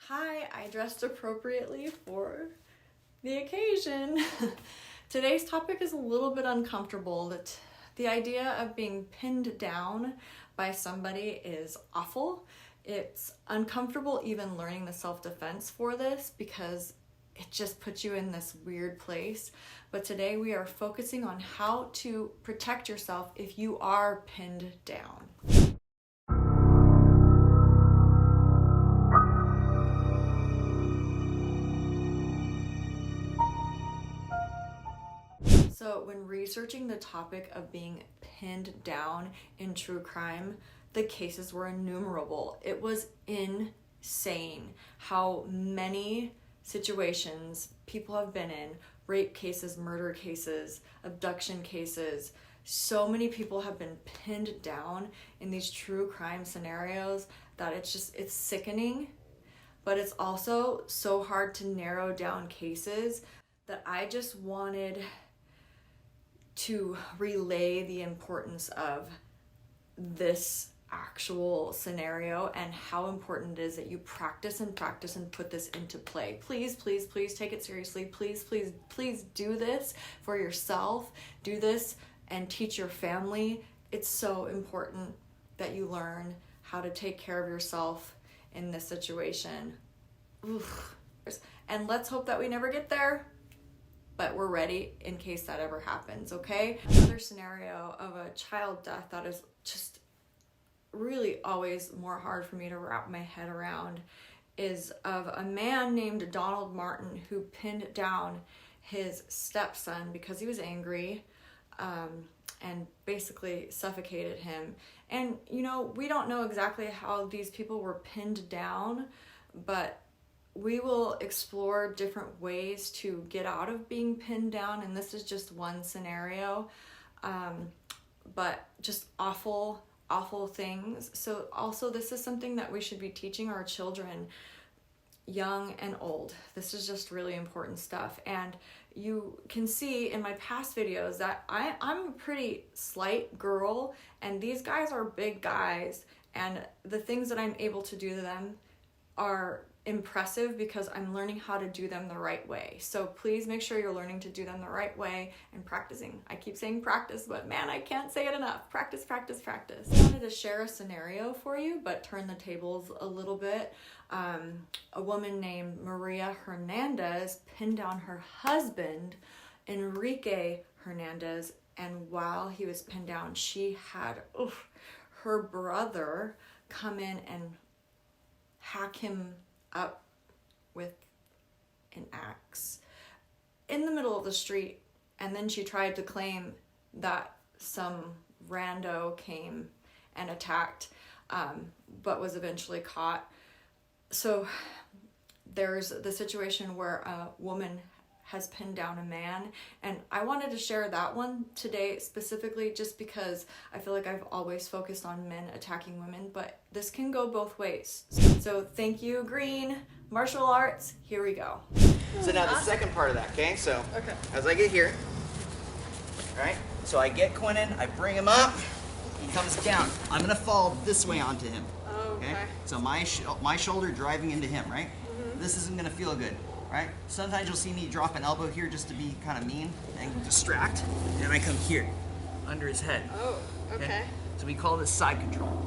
Hi, I dressed appropriately for the occasion. Today's topic is a little bit uncomfortable. The idea of being pinned down by somebody is awful. It's uncomfortable even learning the self-defense for this because it just puts you in this weird place. But today we are focusing on how to protect yourself if you are pinned down. So when researching the topic of being pinned down in true crime, the cases were innumerable. It was insane how many situations people have been in, rape cases, murder cases, abduction cases. So many people have been pinned down in these true crime scenarios that it's sickening, but it's also so hard to narrow down cases that I just wanted to relay the importance of this actual scenario and how important it is that you practice and put this into play. Please, please, please take it seriously. Please, please, please do this for yourself. Do this and teach your family. It's so important that you learn how to take care of yourself in this situation. Oof. And let's hope that we never get there, but we're ready in case that ever happens, okay? Another scenario of a child death that is just really always more hard for me to wrap my head around is of a man named Donald Martin who pinned down his stepson because he was angry and basically suffocated him. And you know, we don't know exactly how these people were pinned down, but we will explore different ways to get out of being pinned down, and this is just one scenario, but just awful things. So also this is something that we should be teaching our children, young and old. This is just really important stuff. And you can see in my past videos that I'm a pretty slight girl, and these guys are big guys, and the things that I'm able to do to them are impressive because I'm learning how to do them the right way. So please make sure you're learning to do them the right way and practicing. I keep saying practice, but man, I can't say it enough. Practice, practice, practice. I wanted to share a scenario for you, but turn the tables a little bit. A woman named Maria Hernandez pinned down her husband, Enrique Hernandez, and while he was pinned down, she had her brother come in and hack him up with an axe in the middle of the street. And then she tried to claim that some rando came and attacked, but was eventually caught. So there's the situation where a woman has pinned down a man, and I wanted to share that one today specifically just because I feel like I've always focused on men attacking women, but this can go both ways. So thank you, Green. Martial arts, here we go. So now the second part of that, okay? So as I get here, all right? So I get Quinnen, I bring him up, he comes down. I'm gonna fall this way onto him. Okay? So my shoulder driving into him, right? This isn't gonna feel good. Right? Sometimes you'll see me drop an elbow here just to be kind of mean and distract, and I come here, under his head. Oh, okay. So we call this side control.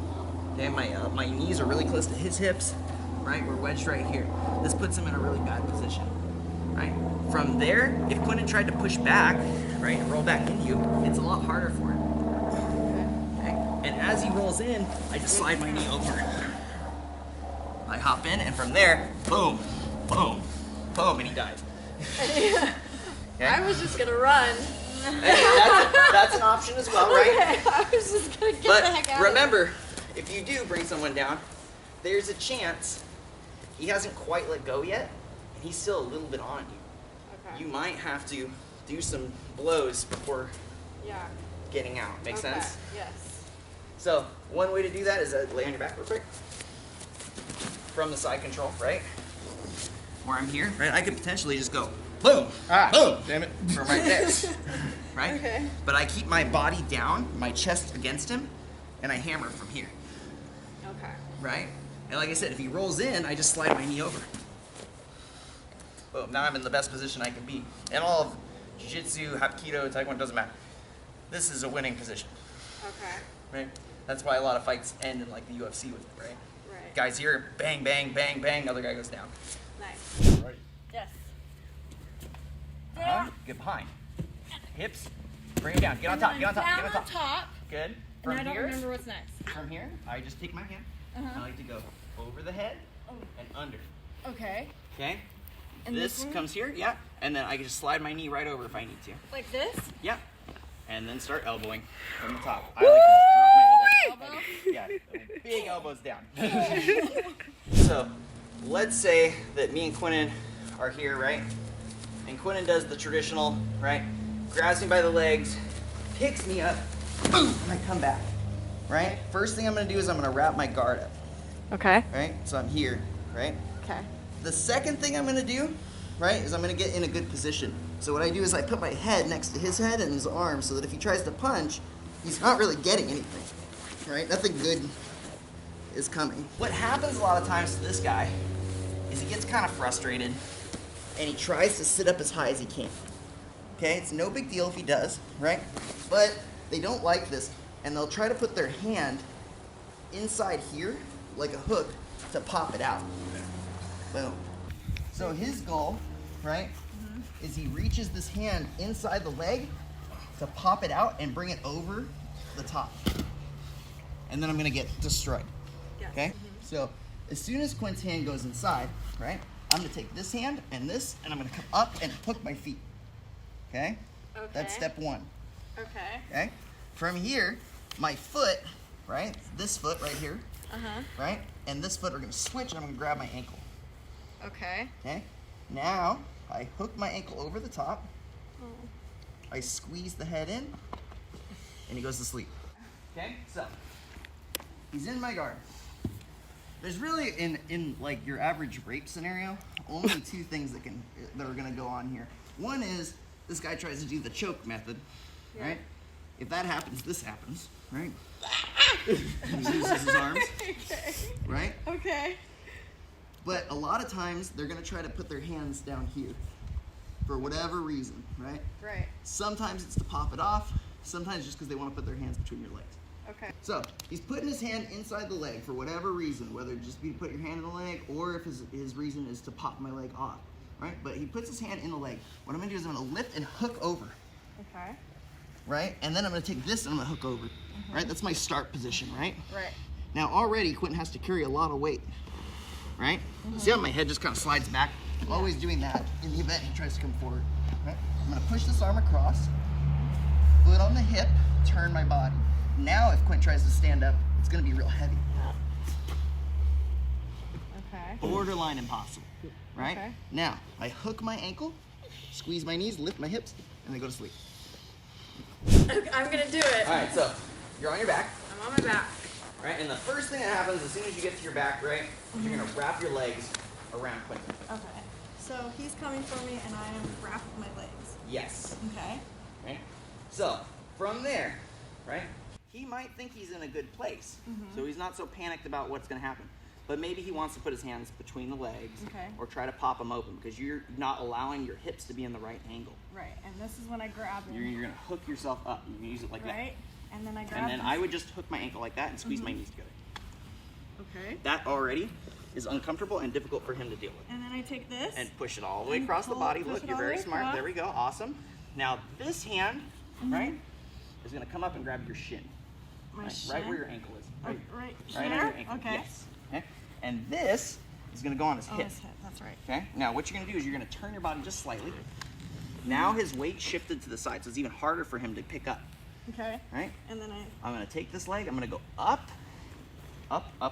Okay, my knees are really close to his hips, right? We're wedged right here. This puts him in a really bad position, right? From there, if Quinnen tried to push back, right, and roll back into you, it's a lot harder for him. Okay? And as he rolls in, I just slide my knee over. I hop in, and from there, boom, boom, boom, and he dies. Okay. I was just gonna run. Hey, that's an option as well, right? Okay. I was just gonna get the heck out. But remember, if you do bring someone down, there's a chance he hasn't quite let go yet, and he's still a little bit on you. Okay. You might have to do some blows before getting out. Make sense? Yes. So one way to do that is lay on your back real quick. From the side control, right? Where I'm here, right? I could potentially just go boom, boom, damn it, from right there, right? Okay. But I keep my body down, my chest against him, and I hammer from here. Okay. Right? And like I said, if he rolls in, I just slide my knee over. Boom, now I'm in the best position I can be. And all of jiu-jitsu, hapkido, taekwondo, doesn't matter. This is a winning position. Okay. Right? That's why a lot of fights end in like the UFC with it, right? Right. Guys here, bang, bang, bang, bang, other guy goes down. Nice. Ready? Yes. Get behind. Hips, bring it down. Get on top, get on top, get on top. top. Good. And I don't remember what's next. From here, I just take my hand. I like to go over the head and under. Okay. Okay? And this one? comes here, yeah. And then I can just slide my knee right over if I need to. Like this? Yeah. And then start elbowing from the top. I like to just drop my elbows. Yeah, big elbows down. So, let's say that me and Quinnen are here, right? And Quinnen does the traditional, right? Grabs me by the legs, picks me up, boom, and I come back, right? First thing I'm gonna do is I'm gonna wrap my guard up, Okay. right? So I'm here, right? Okay. The second thing I'm gonna do, right, is I'm gonna get in a good position. So what I do is I put my head next to his head and his arms so that if he tries to punch, he's not really getting anything, right? Nothing good is coming. What happens a lot of times to this guy is he gets kind of frustrated and he tries to sit up as high as he can. Okay, it's no big deal if he does, right? But they don't like this and they'll try to put their hand inside here like a hook to pop it out. Boom. So his goal, right, is he reaches this hand inside the leg to pop it out and bring it over the top. And then I'm gonna get destroyed. Yes. Okay? So as soon as Quinn's hand goes inside, right, I'm gonna take this hand and this, and I'm gonna come up and hook my feet. Okay? Okay. That's step one. Okay. Okay? From here, my foot, right, this foot right here, right, and this foot are gonna switch and I'm gonna grab my ankle. Okay. Okay? Now, I hook my ankle over the top. I squeeze the head in, and he goes to sleep. Okay? So, he's in my guard. There's really, in like your average rape scenario, only two things that are gonna go on here. One is, this guy tries to do the choke method, right? If that happens, this happens, right? He loses his arms, right? Okay. But a lot of times, they're gonna try to put their hands down here for whatever reason, right? Right. Sometimes it's to pop it off, sometimes just because they want to put their hands between your legs. Okay. So, he's putting his hand inside the leg for whatever reason, whether it just be to put your hand in the leg or if his reason is to pop my leg off, right? But he puts his hand in the leg. What I'm gonna do is I'm gonna lift and hook over, Okay. right? And then I'm gonna take this and I'm gonna hook over, right? That's my start position, right? Right. Now already Quentin has to carry a lot of weight, right? See how my head just kind of slides back? I'm always doing that in the event he tries to come forward, right? I'm gonna push this arm across, foot on the hip, turn my body. Now if Quentin tries to stand up, it's gonna be real heavy. Okay. Borderline impossible, right? Okay. Now, I hook my ankle, squeeze my knees, lift my hips, and then go to sleep. Okay, I'm gonna do it. All right, so you're on your back, I'm on my back. right? And the first thing that happens as soon as you get to your back, right, is you're gonna wrap your legs around Quentin. Okay. So he's coming for me and I am wrapping my legs. Yes. Okay. Right? So, from there, right, he might think he's in a good place. So he's not so panicked about what's going to happen. But maybe he wants to put his hands between the legs or try to pop them open because you're not allowing your hips to be in the right angle. Right. And this is when I grab him. You're going to hook yourself up. You can use it like Right. And then I that. grab And then I would just hook my ankle like that and squeeze my knees together. Okay. That already is uncomfortable and difficult for him to deal with. And then I take this. And push it all the way And across the pull- body. push Look, it you're all the very way smart. across. There we go. Awesome. Now this hand, right, is going to come up and grab your shin. My shin. Right where your ankle is. Right, Right right here? under your ankle. Okay. Yes. Okay. And this is going to go on his Oh, hip. his hip. That's right. Okay. Now what you're going to do is you're going to turn your body just slightly. Now his weight shifted to the side, so it's even harder for him to pick up. Okay. Right. And then I'm going to take this leg. I'm going to go up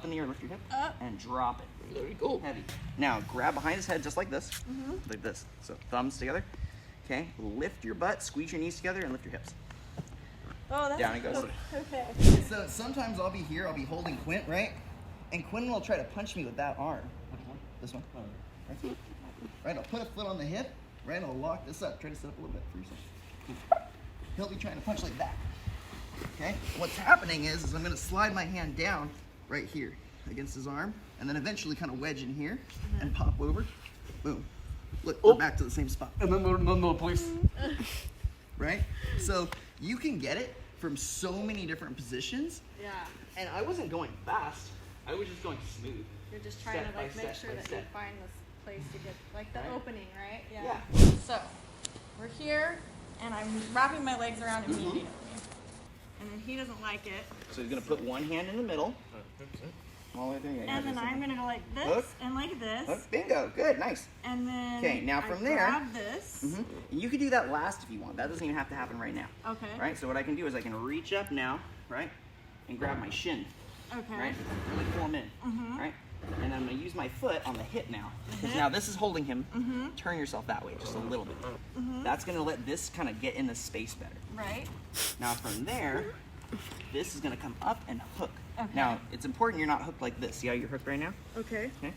in the air. Lift your hip. Up. And drop it. There you go. Heavy. Now grab behind his head just like this. Like this. So thumbs together. Okay. Lift your butt. Squeeze your knees together and lift your hips. Oh, that's Down he goes. Okay. So sometimes I'll be here, I'll be holding Quint, right? And Quentin will try to punch me with that arm. This one? Right? Right, I'll put a foot on the hip, right? I'll lock this up. Try to sit up a little bit for yourself. He'll be trying to punch like that. Okay? What's happening is I'm gonna slide my hand down right here. against his arm, and then eventually kind of wedge in here and pop over. Boom. Look, we're back to the same spot. And then the police. Right? So you can get it from so many different positions. Yeah. And I wasn't going fast. I was just going smooth. You're just trying Step to like by make step sure by that step. you find this place to get like the Right. opening, right? Yeah. So we're here, and I'm wrapping my legs around him immediately, and then he doesn't like it, So he's gonna put one hand in the middle. All the way through. and then I'm gonna go like this Hook. and like this, Hook. Bingo. Good. Nice. and then Okay, now I from there- grab this. And you can do that last if you want. That doesn't even have to happen right now. Okay. Right? So what I can do is I can reach up now, right? And grab my shin, Okay. right? Really pull him in, right? And I'm gonna use my foot on the hip now. Because now this is holding him. Turn yourself that way just a little bit. That's gonna let this kind of get in the space better. Right. Now from there, this is gonna come up and hook. Okay. Now, it's important you're not hooked like this. See how you're hooked right now? Okay. Okay?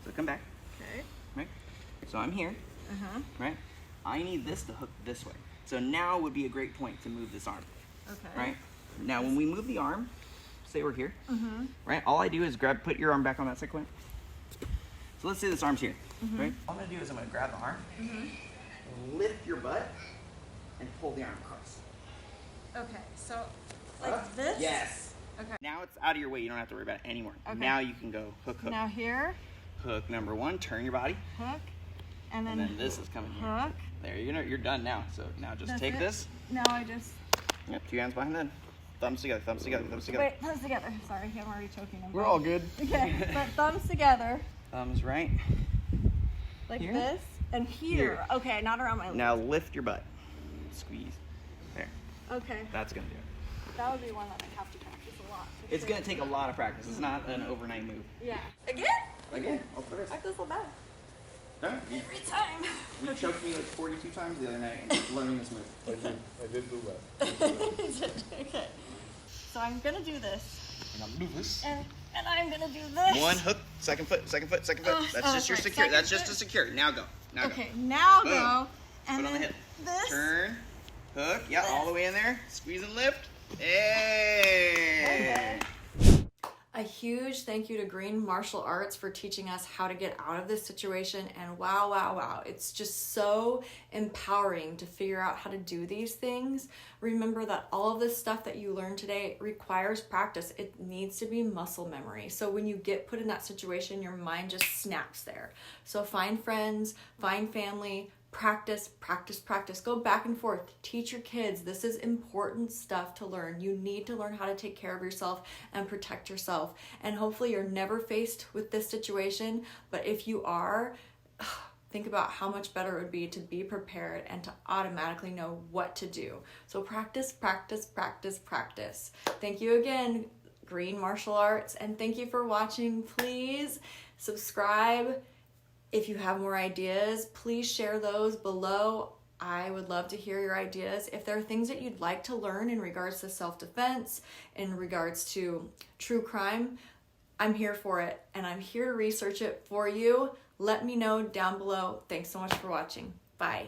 So come back, Okay. right? So I'm here, right? I need this to hook this way. So now would be a great point to move this arm, Okay. right? Now when we move the arm, say we're here, right? All I do is put your arm back on that sequence. So let's say this arm's here, right? All I'm gonna do is I'm gonna grab the arm, lift your butt, and pull the arm across. Okay. So like this. Yes. Okay. Now it's out of your way. You don't have to worry about it anymore. Okay. Now you can go hook, hook. Now here, Hook number one, turn your body, hook, and and then then this is coming here. hook. There, you're done now. So now just That's take it? this. Now I just Yep, 2 hands behind the head. Thumbs together, thumbs together, thumbs together. wait. Thumbs together. Sorry, I'm already choking him. We're all good. Okay, but thumbs together Thumbs right. like Here? this and here. Okay, not around my leg. Now lift your butt. Squeeze. There. Okay, That's gonna do it. that would be one that I have to practice a lot. for It's sure. gonna take a lot of practice. It's not an overnight move. Yeah. Again? Again, I'll put it. I feel so bad. Every time. You choked me like 42 times the other night learning this move. I did do that. Okay. So I'm gonna do this, And I'm gonna do this. and I'm gonna do this. One hook, second foot, second foot, second foot. That's just your sorry, secure. That's second just foot. a secure. Now go. Now go. Okay, now Boom. go. And Foot on the then hip. this. Turn. Hook. Yeah, all the way in there. Squeeze and lift. Hey. A huge thank you to Green Martial Arts for teaching us how to get out of this situation. And wow, wow, wow. It's just so empowering to figure out how to do these things. Remember that all of this stuff that you learned today requires practice. It needs to be muscle memory. So when you get put in that situation, your mind just snaps there. So find friends, find family, practice, practice, practice. Go back and forth. Teach your kids. This is important stuff to learn. You need to learn how to take care of yourself and protect yourself. And hopefully you're never faced with this situation. But if you are, think about how much better it would be to be prepared and to automatically know what to do. So practice, practice, practice, practice. Thank you again, Green Martial Arts. And thank you for watching. Please subscribe. If you have more ideas, please share those below. I would love to hear your ideas. If there are things that you'd like to learn in regards to self-defense, in regards to true crime, I'm here for it, and I'm here to research it for you. Let me know down below. Thanks so much for watching. Bye.